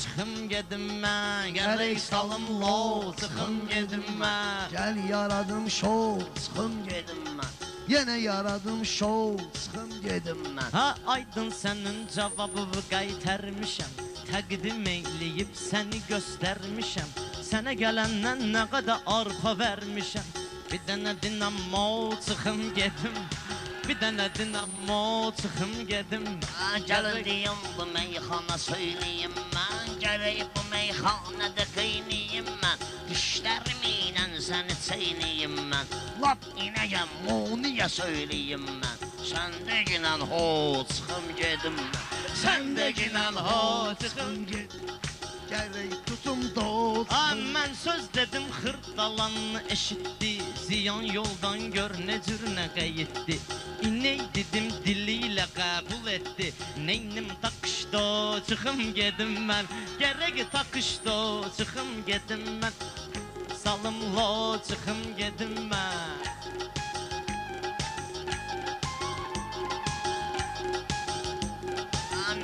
çıxım gedim mən, gərək salım lo, çıxım gedim mən. Gəl yaradım şov, çıxım Gedim mən. yenə yaradım şov, çıxım gedim mən. Ha aydın sənin cavabını qaytarmışam, təqdim eyləyib səni göstərmişəm. Sənə gələndən nə qədər arpa vermişəm. Bir dənə dinamo çıxım gedim, bir dənə dinamo çıxım gedim. Gəlin deyim bu meyxana söyləyim mən, gərək bu meyxanədə qeyniyim mən. Dişlərimlə səni çeyniyim mən, lap inəyəm muniyə söyləyim mən. Səndəginən ho çıxım gedim mən, Səndəginən ho çıxım gedim. Gərək tutum dost. Mən söz dedim xırdalanını eşitdi, ziyan yoldan gör ne cür nə qayıtdı. İney dedim dili ilə qəbul etdi, neynim takışdı çıxım gedim mən. Gərək takışdı çıxım gedim mən, salımlo çıxım gedim mən.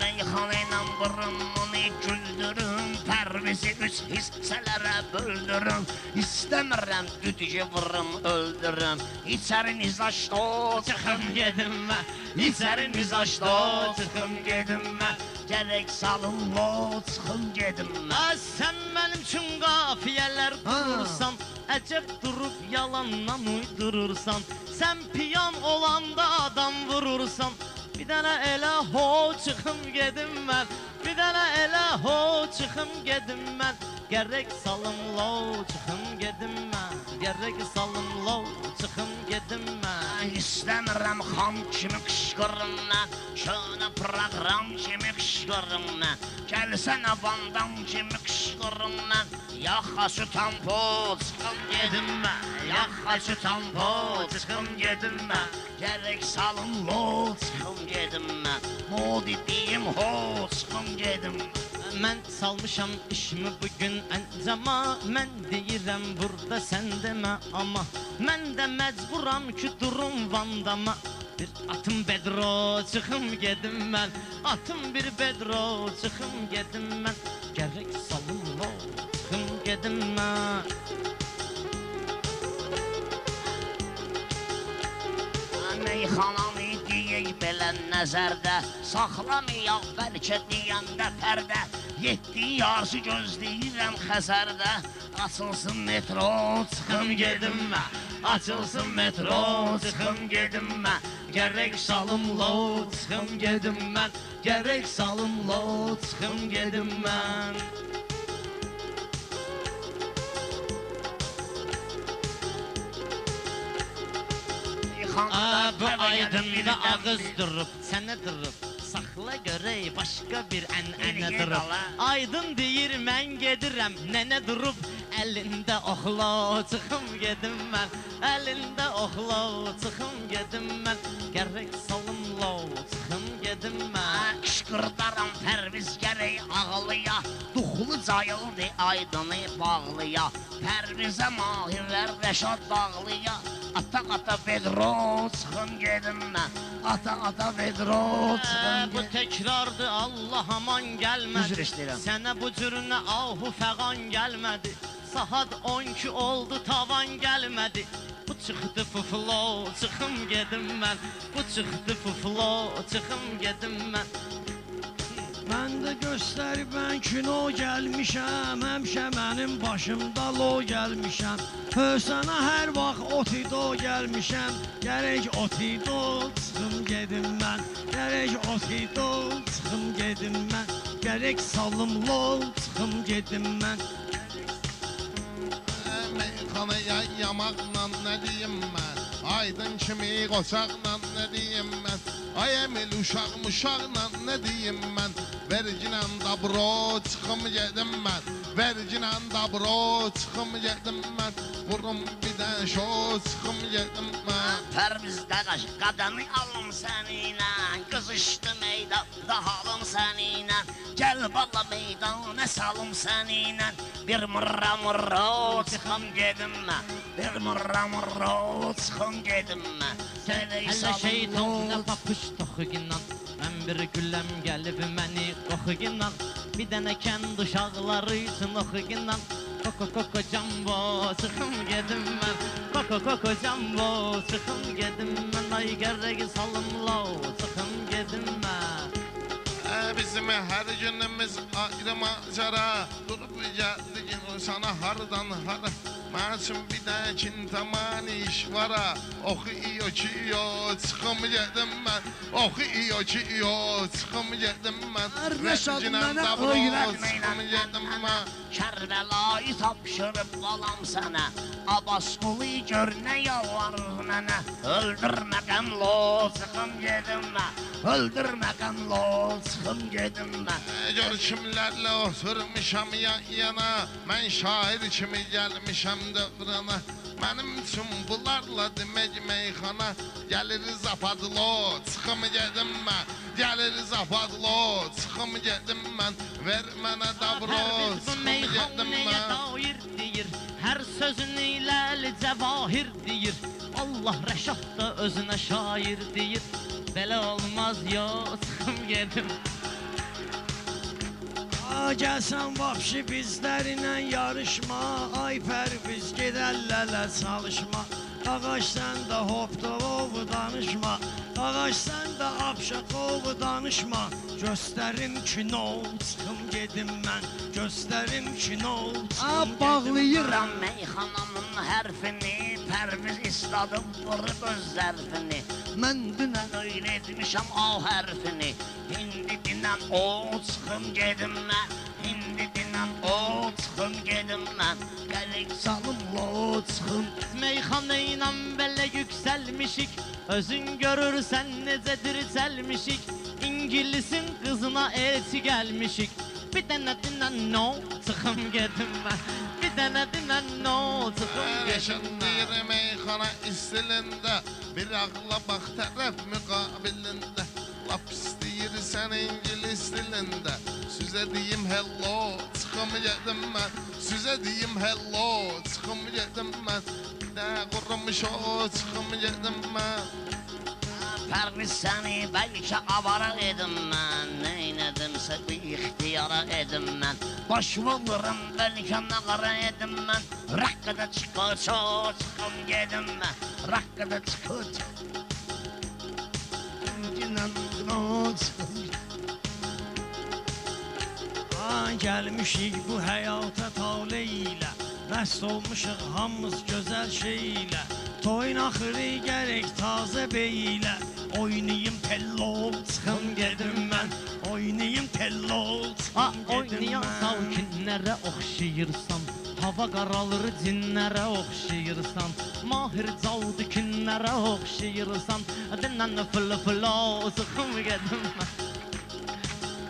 meyxanayla burununu güldürüm, pərvizi üç hissələrə böldürüm. İstəmirəm düdüyü vurum, öldürüm. İçəri nizaşdo çıxım gedim mən, İçəri nizaşdo çıxım gedim mən. Gərək salım lo çıxım gedim mən. Sən mənim üçün qafiyələr qurursan, əcəb durub yalandan uydurursan. Sən piyan olanda adam vurursan. Bir dənə elə ho çıxım gedim mən, bir dənə elə ho çıxım gedim mən. Gərək salım lo çıxım gedim mən, gərək salım lo çıxım gedim mən. İstəmirəm xam kimi qışqırım mən, şöyle proqram kimi qışqırım mən. Gəlsənə bandam kimi qışqırım mən. Yaxa şu tampo çıxım gedim mən, yaxa şu tampo çıxım gedim mən. Gərək salım lo çıxım gedim mən, modi deyim ho çıxım gedim. Mən salmışam işimi bugün əncama, mən deyirəm burada sən demə amma. Mən də məcburam ki durum vandama. Bir atım bedro çıxım gedim mən, atım bir bedro çıxım gedim mən. Gərək salım lo çıxım gedim mən. Meyxananı deyək belə nəzərdə, saxlamayaq bəlkə deyəndə pərdə. 7 yarısı gözləyirəm Xəzərdə, açılsın metro çıxım gedim mən, açılsın metro çıxım gedim mən. Gərək salım lo çıxım gedim mən, gərək salım lo çıxım gedim mən. Bu aydında ağız durub, sənə durub. Saxla görək başqa bir ənənə durub. Aydın deyir mən gedirəm, nənə durub. Əlində oxla çıxım gedim mən, əlində oxla çıxım gedim mən. Gərək salım lo çıxım gedim mən. Qışqırdaram pərviz gərək ağlıya, duxlu cayıldı aydını bağlıya. Pərvizə mahirlər Rəşad bağlıya, ata-ata vedro çıxım gedim mən, ata-ata vedro çıxım Bu gedim. təkrardır, Allah aman gəlmədi. Üzr istəyirəm. Sənə bu cürünə ahu fəqan gəlmədi. Saat 12 oldu, tavan gəlmədi. Bu çıxdı fuflo, çıxım gedim mən. Bu çıxdı fuflo, çıxım gedim mən. Mən də göstərib mən kino gəlmişəm, həmişə mənim başımda lo gəlmişəm. Sənə hər vaxt otido gəlmişəm, gərək otido çıxım gedim mən, gərək otido çıxım gedim mən, gərək salım lo çıxım gedim mən. Meyxanaya yamaqla nə deyim mən, aydın kimi qoçaqla nə deyim mən. Ay əmil uşaq-muşaqla nə deyim mən, verginən dabro çıxım gedim mən, verginən dabro çıxım gedim mən. Vurum bir dən şo çıxım gedim mən. Pərvizdə qaş qadanı alım səninlə, qızışdı meydanda halım səninlə. Gəl bala meydana salım səninlə, bir mırra mırra çıxım gedim mən, bir mırra mırra çıxım gedim mən. Hələ şeytanla papış toxuginan, mən bir gülləm gəlib məni qoxuginan. Bir dənə kənd uşaqları üçün oxuyunan Koko koko cambo çıxım gedim mən Koko koko cambo çıxım gedim mən Ay gərrək salımla çıxım gedim mən Bizim her günümüz ayrı macera Durup geldik sana hardan hara Mənim bir də kintaman iş var ha Oxuyor ki yo çıxım gedim mən Oxuyor ki yo çıxım gedim mən Rəşad mənə dabro öyrətmə çıxım gedim mən Kərbəlayı tapşırıb qalam sənə Abbasqulu gör nə yalvarır mənə Öldürməkən lo çıxım gedim mən Öldürməkən lo çıxım gedim mən Gör kimlərlə oturmuşam yan yana Mən şair kimi gəlmişəm dövrana Mənim üçün bunlarla demək meyxana Gəliriz apadlo, çıxım gedim mən Gəliriz apadlo, çıxım gedim mən Ver mənə dabro, Hər biz bu çıxım gedim meyxanəyə mən dair deyir Hər sözün ilə cəvahir deyir Allah Rəşad da özünə şair deyir Belə olmaz yo çıxım gedim Gəlsən vapşi bizlərlə yarışma Ay Pərviz gedəllələ çalışma Ağac sən də hopdolov danışma Ağac sən də apşaqov danışma Göstərin kino çıxım gedim mən Göstərin kino çıxım Bağlayıram Meyxananın hərfini Pərviz istadıb vurub öz zərfini Mən dünən Öyle etmişəm A hərfini Hindi dinən o çıxım gedim mən Hindi dinən o çıxım gedim mən Gəlik salımla çıxım Meyxana ilə belə yüksəlmişik Özün görürsən necə dirçəlmişik İngilisin qızına elçi gəlmişik Bir dənə dinən no çıxım gedim mən Bir dənə dinən no çıxım gedim Rəşad mən deyir meyxana istilində Bir ağla bax tərəf müqabilində Lap istəyirsən ingilis dilində Sizə deyim hello, çıxım gedim mən Sizə deyim hello, çıxım gedim mən Bir də qurumuş o, çıxım gedim mən Pərviz səni bəlkə avara edim mən Neynədimsə bir ixtiyara edim mən Başımı vurum bəlkə nağara edim mən Raqqada çıxıço çıxım gedim mən Raqqada çıxıço Dünən no çıxım Gəlmişik bu həyata tale ilə Bəst olmuşuq hamımız gözəl şey ilə Toyun axırı gərək tazə bey ilə Oynayım tello çıxım gedim mən Oynayım tello çıxım gedim Oynayan mən sakinlərə oxşayırsan Hava qaralır cinlərə oxşayırsan Mahir caldı kinlərə oxşayırsan Dinən fılı fılo çıxım gedim mən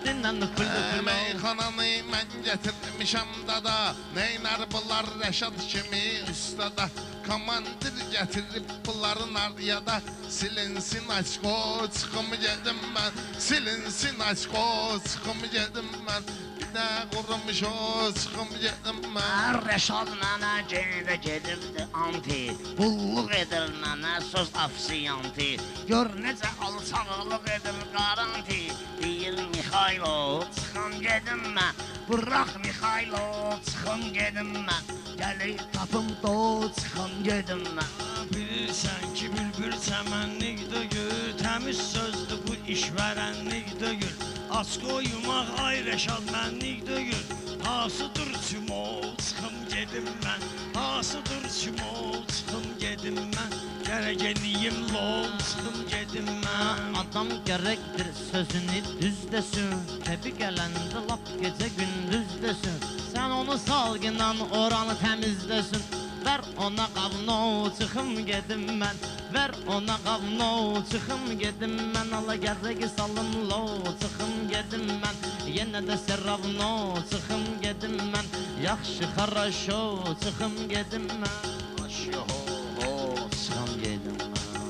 Dinən fılı fılo Meyxananı mən gətirmişəm dada Neynər bunlar Rəşad kimi ustada Komandir gətirib bunların ariyada Silinsin açko çıxım gedim mən Silinsin açko çıxım gedim mən Bir də qurumuş o çıxım gedim mən Rəşad mənə gedə gedibdi anti Qulluq edir mənə söz afsiyanti Gör necə alçaqlıq edir qaranti Deyir Mixaylo çıxım gedim mən Bırax Mixaylo çıxım gedim mən Gəlir tapım do çıxım gedim mən Bilirsən ki bülbül çəmənlik dögür Təmiz sözdür bu işvərənlik dögür Aç qoymaq ay Rəşad mənlik dögür Hasıdır çimo çıxım gedim mən Hasıdır çimo çıxım gedim mən Gərək eləyim lol çıxım gedim mən Adam gərəkdir sözünü düz desin Təbi gələndə lap gecə gündüz desin Sən onu salgınan oranı təmizləsin Ver ona qavno çıxım gedim mən Ver ona qavno çıxım gedim mən Ala gərək salım lo çıxım gedim mən Yenə də serravno çıxım gedim mən Yaxşı xaraşo çıxım gedim mən Aşı ho ho çıxım gedim mən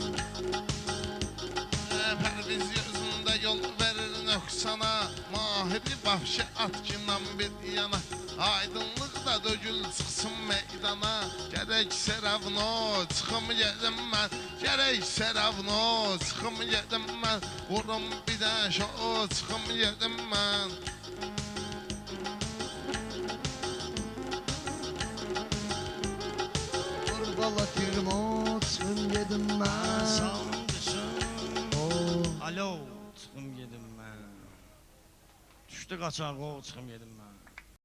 Pərviz gözündə yol verir nöqsana Mahiri vahşi atkindən bir yana Aydınlıq da dögül çıxsın meydana Gərək serəvno çıxım gedim mən Gərək serəvno çıxım gedim mən Vurum bir də şo çıxım gedim mən qala tirmo çıxım gedim mən. Sağım düşün. Oh. Alo, çıxım gedim mən. Düşdü qaçaq o, çıxım gedim mən.